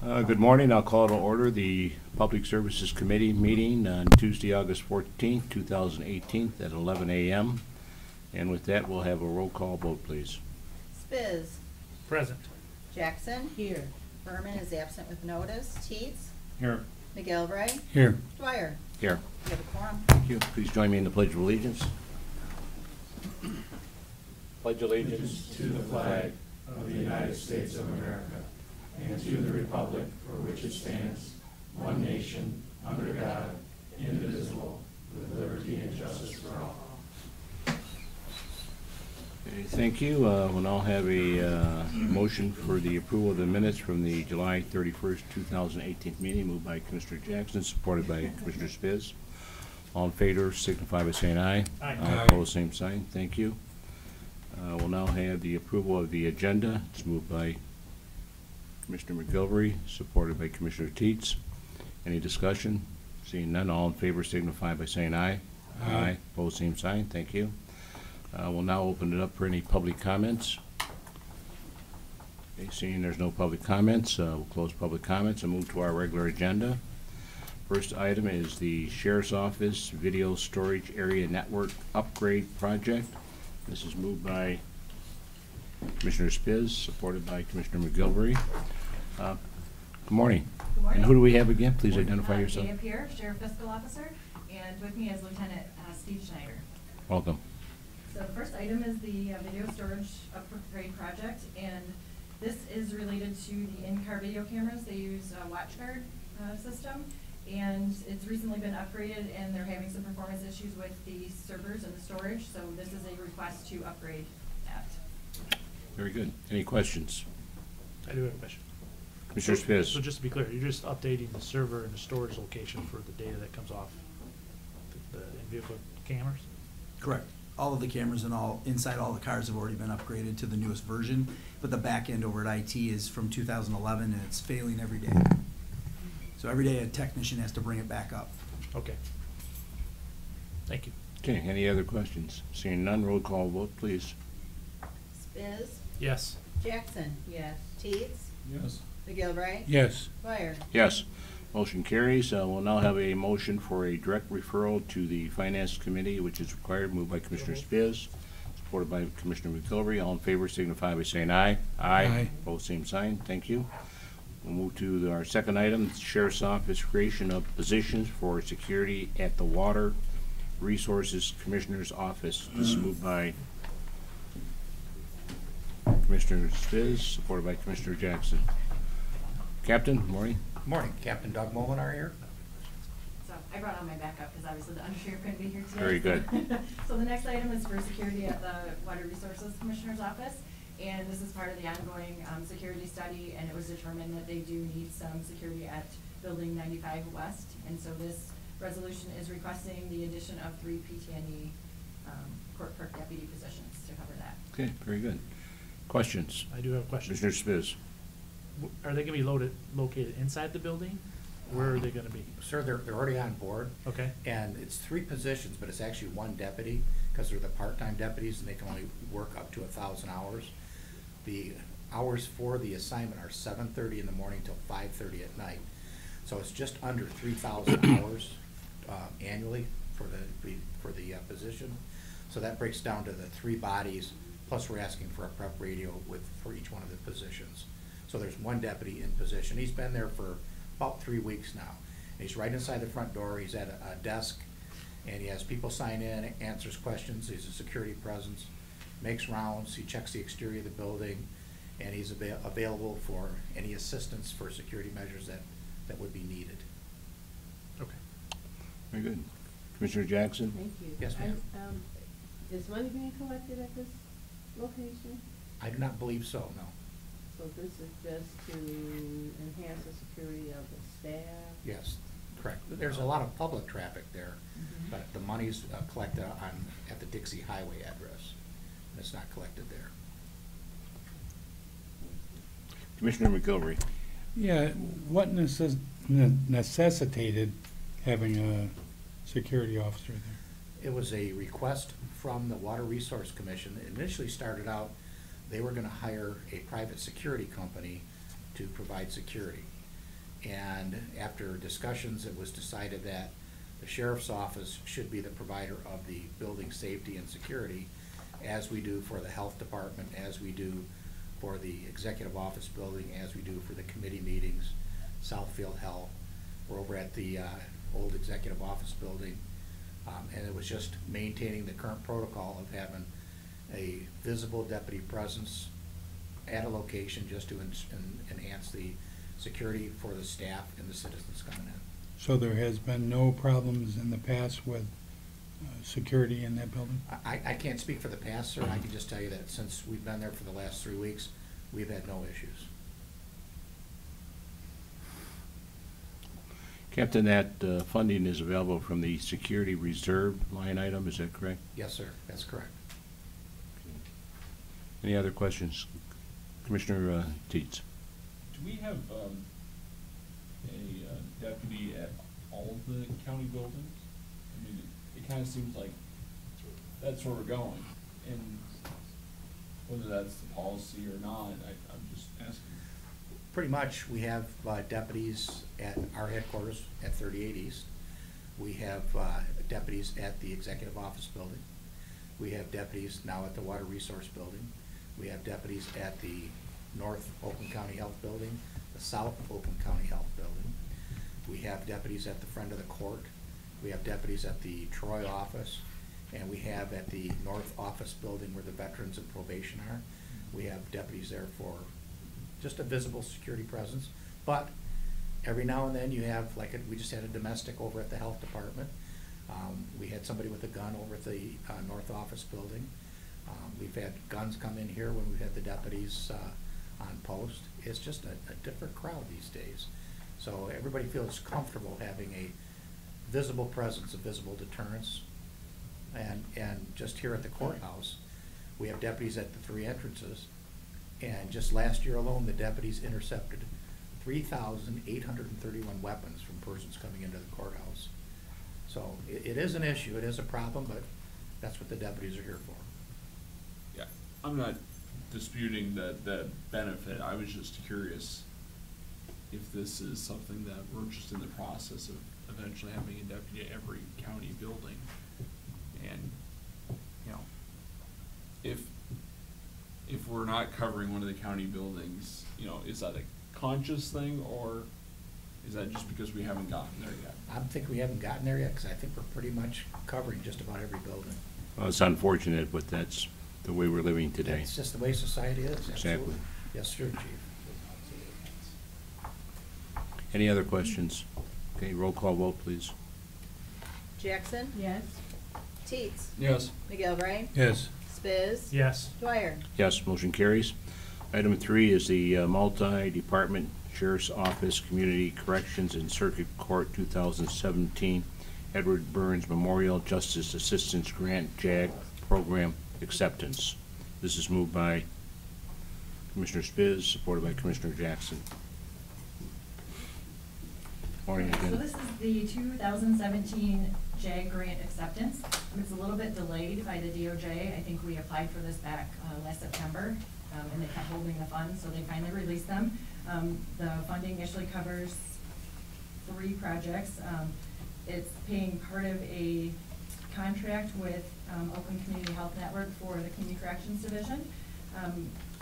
Good morning. I'll call to order the Public Services Committee meeting on Tuesday, August 14th, 2018 at 11 a.m. And with that, we'll have a roll call vote, please. Spiz. Present. Jackson. Here. Berman is absent with notice. Teets. Here. McGilvray. Here. Dwyer. Here. We have a quorum. Thank you. Please join me in the Pledge of Allegiance. Pledge allegiance to the flag of the United States of America and to the republic for which it stands, one nation, under God, indivisible, with liberty and justice for all. Okay, thank you. We'll now have a motion for the approval of the minutes from the July 31st, 2018 meeting, moved by Commissioner Jackson, supported by Commissioner Spiz. All in favor signify by saying aye. Aye. Opposed, same sign. Thank you. We'll now have the approval of the agenda. It's moved by Commissioner McGilvray, supported by Commissioner Teets. Any discussion? Seeing none, all in favor signify by saying aye. Aye. Opposed, same sign. Thank you. We'll now open it up for any public comments. Okay, seeing there's no public comments, we'll close public comments and move to our regular agenda. First item is the Sheriff's Office Video Storage Area Network Upgrade Project. This is moved by Commissioner Spiz, supported by Commissioner McGilvray. Good morning. Good morning. And who do we have again? Please identify yourself. Dave here, Sheriff Fiscal Officer, and with me is Lieutenant Steve Schneider. Welcome. So the first item is the video storage upgrade project, and this is related to the in-car video cameras. They use a WatchGuard system, and it's recently been upgraded, and they're having some performance issues with the servers and the storage, so this is a request to upgrade that. Very good. Any questions? I do have a question. Commissioner Spiz. So just to be clear, you're just updating the server and the storage location for the data that comes off the in-vehicle cameras? Correct. All of the cameras and inside all the cars have already been upgraded to the newest version, but the back end over at IT is from 2011 and it's failing every day. So every day a technician has to bring it back up. Okay. Thank you. Okay, any other questions? Seeing none, roll call vote, please. Spiz. Yes. Jackson. Yes. Teets. Yes. McGilvray. Yes. Dwyer. Yes. Motion carries. We'll now have a motion for a direct referral to the Finance Committee, which is required, moved by Commissioner Spiz, supported by Commissioner McGilvray. All in favor signify by saying aye. Aye. Both same sign. Thank you. We'll move to our second item, Sheriff's Office creation of positions for security at the Water Resources Commissioner's Office. This is moved by Commissioner Spiz, supported by Commissioner Jackson. Captain, good morning. Morning, Captain Doug Molinar here. So I brought on my backup because obviously the undersheriff couldn't be here today. Very good. So the next item is for security at the Water Resources Commissioner's Office. And this is part of the ongoing security study, and it was determined that they do need some security at Building 95 West. And so this resolution is requesting the addition of 3 PT&E court clerk deputy positions to cover that. Okay, very good. Questions? I do have a question. Commissioner Spiz. Are they going to be located inside the building? Where are they going to be? Sir, they're already on board. Okay. And it's 3 positions, but it's actually 1 deputy, because they're the part-time deputies, and they can only work up to 1,000 hours. The hours for the assignment are 7:30 in the morning till 5:30 at night. So it's just under 3,000 hours annually for the position. So that breaks down to the 3 bodies, plus we're asking for a prep radio for each one of the positions. So there's 1 deputy in position. He's been there for about 3 weeks now. And he's right inside the front door. He's at a desk, and he has people sign in, answers questions. He's a security presence, makes rounds. He checks the exterior of the building, and he's available for any assistance for security measures that would be needed. Okay. Very good. Commissioner Jackson? Thank you. Yes, ma'am. Is money being collected at this location? I do not believe so, no. So this is just to enhance the security of the staff? Yes, correct. There's a lot of public traffic there, but the money's collected at the Dixie Highway address. It's not collected there. Commissioner McGilvray. Yeah, what necessitated having a security officer there? It was a request from the Water Resource Commission. It initially started out, they were gonna hire a private security company to provide security. And after discussions, it was decided that the sheriff's office should be the provider of the building safety and security, as we do for the health department, as we do for the executive office building, as we do for the committee meetings, Southfield Health. We're over at the old executive office building. And it was just maintaining the current protocol of having a visible deputy presence at a location just to enhance the security for the staff and the citizens coming in. So there has been no problems in the past with security in that building? I can't speak for the past, sir. I can just tell you that since we've been there for the last 3 weeks, we've had no issues. Captain, that funding is available from the security reserve line item, is that correct? Yes, sir, that's correct. Any other questions? Commissioner Teets. Do we have a deputy at all of the county buildings? I mean, it kind of seems like that's where we're going, and whether that's the policy or not, I'm just asking. Pretty much, we have deputies at our headquarters at 38 East. We have deputies at the executive office building. We have deputies now at the water resource building. We have deputies at the North Oakland County Health Building, the South Oakland County Health Building. We have deputies at the front of the court. We have deputies at the Troy office. And we have at the North Office Building where the veterans and probation are. We have deputies there for just a visible security presence. But every now and then you have, like we just had a domestic over at the health department. We had somebody with a gun over at the North Office Building. We've had guns come in here when we've had the deputies on post. It's just a different crowd these days. So everybody feels comfortable having a visible presence, a visible deterrence. And just here at the courthouse, we have deputies at the 3 entrances. And just last year alone, the deputies intercepted 3,831 weapons from persons coming into the courthouse. So it is an issue, it is a problem, but that's what the deputies are here for. Yeah, I'm not disputing the benefit. I was just curious if this is something that we're just in the process of eventually having a deputy at every county building. And, you know, if we're not covering one of the county buildings, you know, is that a conscious thing, or is that just because we haven't gotten there yet? I think we haven't gotten there yet, because I think we're pretty much covering just about every building. Well, it's unfortunate, but that's the way we're living today. It's just the way society is, Exactly. absolutely. Yes, sir, Chief. Any other questions? Okay, roll call vote, please. Jackson? Yes. Teets? Yes. McGilvray? Yes. Spiz? Yes. Dwyer? Yes, motion carries. Item 3 is the multi-department Sheriff's Office Community Corrections and Circuit Court 2017 Edward Burns Memorial Justice Assistance Grant JAG Program Acceptance. This is moved by Commissioner Spiz, supported by Commissioner Jackson. Morning So again. this is the 2017 JAG grant acceptance. It's a little bit delayed by the DOJ. I think we applied for this back last September, and they kept holding the funds, so they finally released them. The funding initially covers 3 projects. It's paying part of a contract with Oakland Community Health Network for the Community Corrections Division.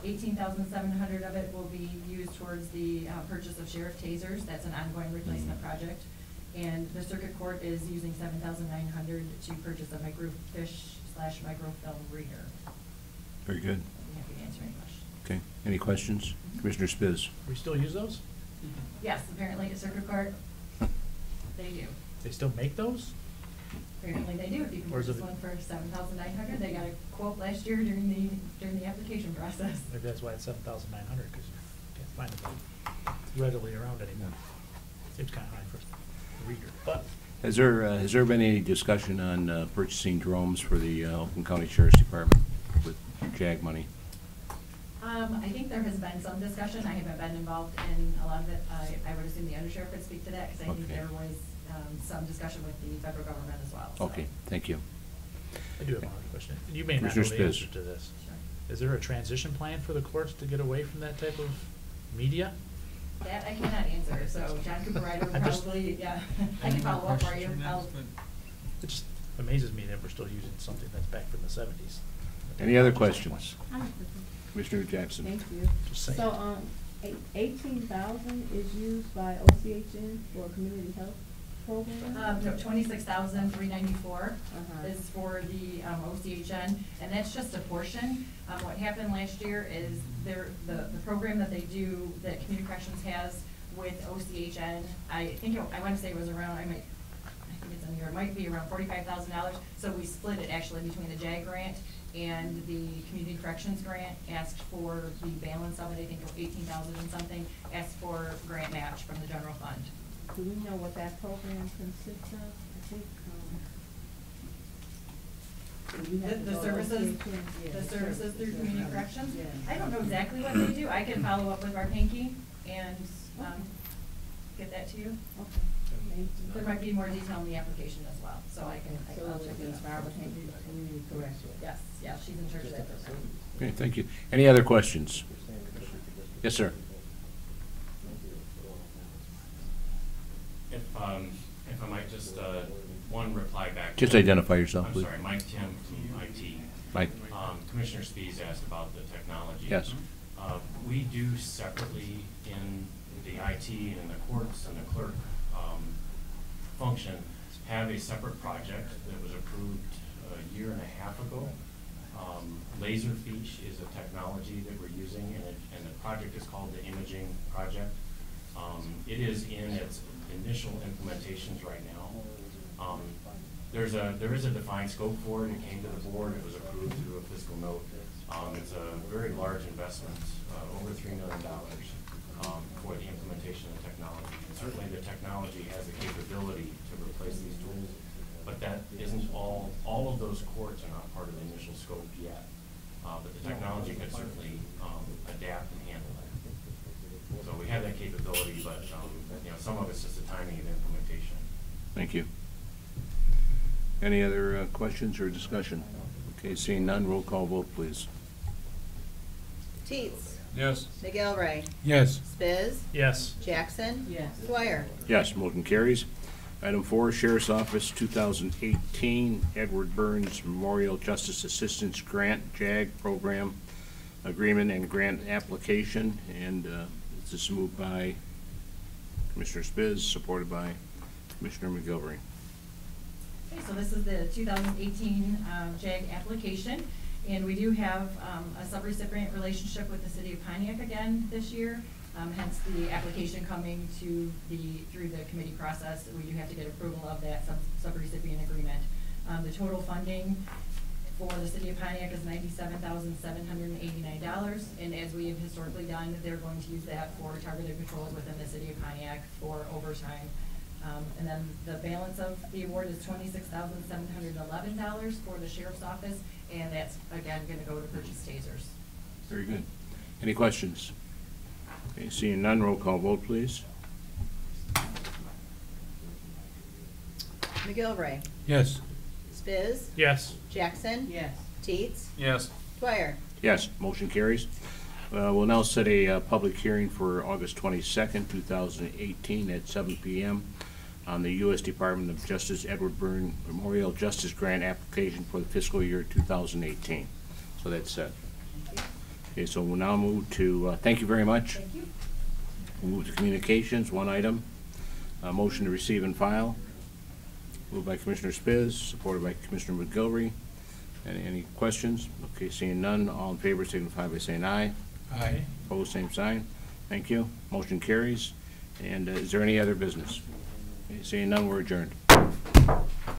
$18,700 of it will be used towards the purchase of sheriff tasers. That's an ongoing replacement project. And the circuit court is using $7,900 to purchase a microfiche/microfilm reader. Very good. I'd be happy to answer any questions. Okay, any questions? Commissioner Spiz. We still use those? Yes, apparently at circuit court, they do. They still make those? Apparently they do. If you can Or is purchase it- one for $7,900, they got a quote last year during the application process. Maybe that's why it's 7,900, because you can't find them readily around anymore. Seems kind of high for a reader, but Has there been any discussion on purchasing drones for the Oakland County Sheriff's Department with JAG money? I think there has been some discussion. I haven't been involved in a lot of it. I would assume the undersheriff could speak to that, because I think Okay. there was some discussion with the federal government as well. so. Okay, thank you. I do have another question. You may not know Commissioner the Spiz. answer to this. Sure. Is there a transition plan for the courts to get away from that type of media? That I cannot answer, so John Cooper Ryder will I'm just- probably, yeah, I can follow up for you. I'll- It just amazes me that we're still using something that's back from the seventies. Any other questions? I have a question. Commissioner Jackson? Thank you. Just saying. So, 18,000 is used by OCHN for community health program? No, 26,394 Uh-huh. is for the OCHN, and that's just a portion. What happened last year is the program that they do, that Community Corrections has with OCHN, I think, I want to say it was around, I think it's in here, it might be around $45,000. So we split it actually between the JAG grant and the Community Corrections grant, asked for the balance of it, I think it was 18,000 and something, asked for grant match from the general fund. Do we know what that program consists of? I think, you have to The go to services, OCHN. Yeah, the services through Community Corrections? Yeah. I don't know exactly what they do. I can follow up with our Pinky and, get that to you. Okay. Thank you. There might be more detail in the application as well, so I can, So I'll it check would it be out. Barbara Henry, community correction. Yes, yeah, she's in charge of that program. Okay, thank you. Any other questions? Yes, sir. If I might just, one reply back. Just identify yourself, I'm please. sorry, Mike Tim from IT. Mike? Commissioner Spies asked about the technology. Yes. We do separately in the IT and the courts and the clerk function have a separate project that was approved a year and a half ago. Laserfiche is a technology that we're using, and the project is called the Imaging Project. It is in its initial implementations right now. There is a defined scope for it. It came to the board. It was approved through a fiscal note. It's a very large investment, over $3 million for the implementation of technology. And certainly the technology has the capability to replace these tools, but that isn't all of those courts are not part of the initial scope yet. But the technology could certainly adapt and handle that. So we have that capability, but some of it's just the timing of implementation. Thank you. Any other questions or discussion? Okay, seeing none, roll call vote, please. Teets. Yes. McGilvray. Yes. Spiz. Yes. Jackson. Yes. Dwyer. Yes, motion carries. Item 4, Sheriff's Office 2018 Edward Burns Memorial Justice Assistance Grant, JAG Program Agreement and Grant Application. And this is moved by Commissioner Spiz, supported by Commissioner McGilvery. Okay, so this is the 2018 JAG application, and we do have a subrecipient relationship with the city of Pontiac again this year. Hence the application coming through the committee process. We do have to get approval of that subrecipient agreement. The total funding for the city of Pontiac is $97,789, and as we have historically done, they're going to use that for targeted patrols within the city of Pontiac for overtime. And then the balance of the award is $26,711 for the sheriff's office, and that's again going to go to purchase tasers. Very good. Any questions? Okay, seeing none, roll call vote, please. McGilvray. Yes. Spiz. Yes. Jackson. Yes. Teets. Yes. Dwyer. Yes, motion carries. We'll now set a public hearing for August 22nd, 2018 at 7 p.m. on the U.S. Department of Justice Edward Byrne Memorial Justice Grant application for the fiscal year 2018. So that's set. Okay, so we'll now move to, thank you very much. Thank you. We'll move to communications, one item. Motion to receive and file. Moved by Commissioner Spiz, supported by Commissioner McGilvery. Any questions? Okay, seeing none, all in favor signify by saying aye. Aye. Opposed, same sign. Thank you. Motion carries. And is there any other business? Okay, seeing none, we're adjourned.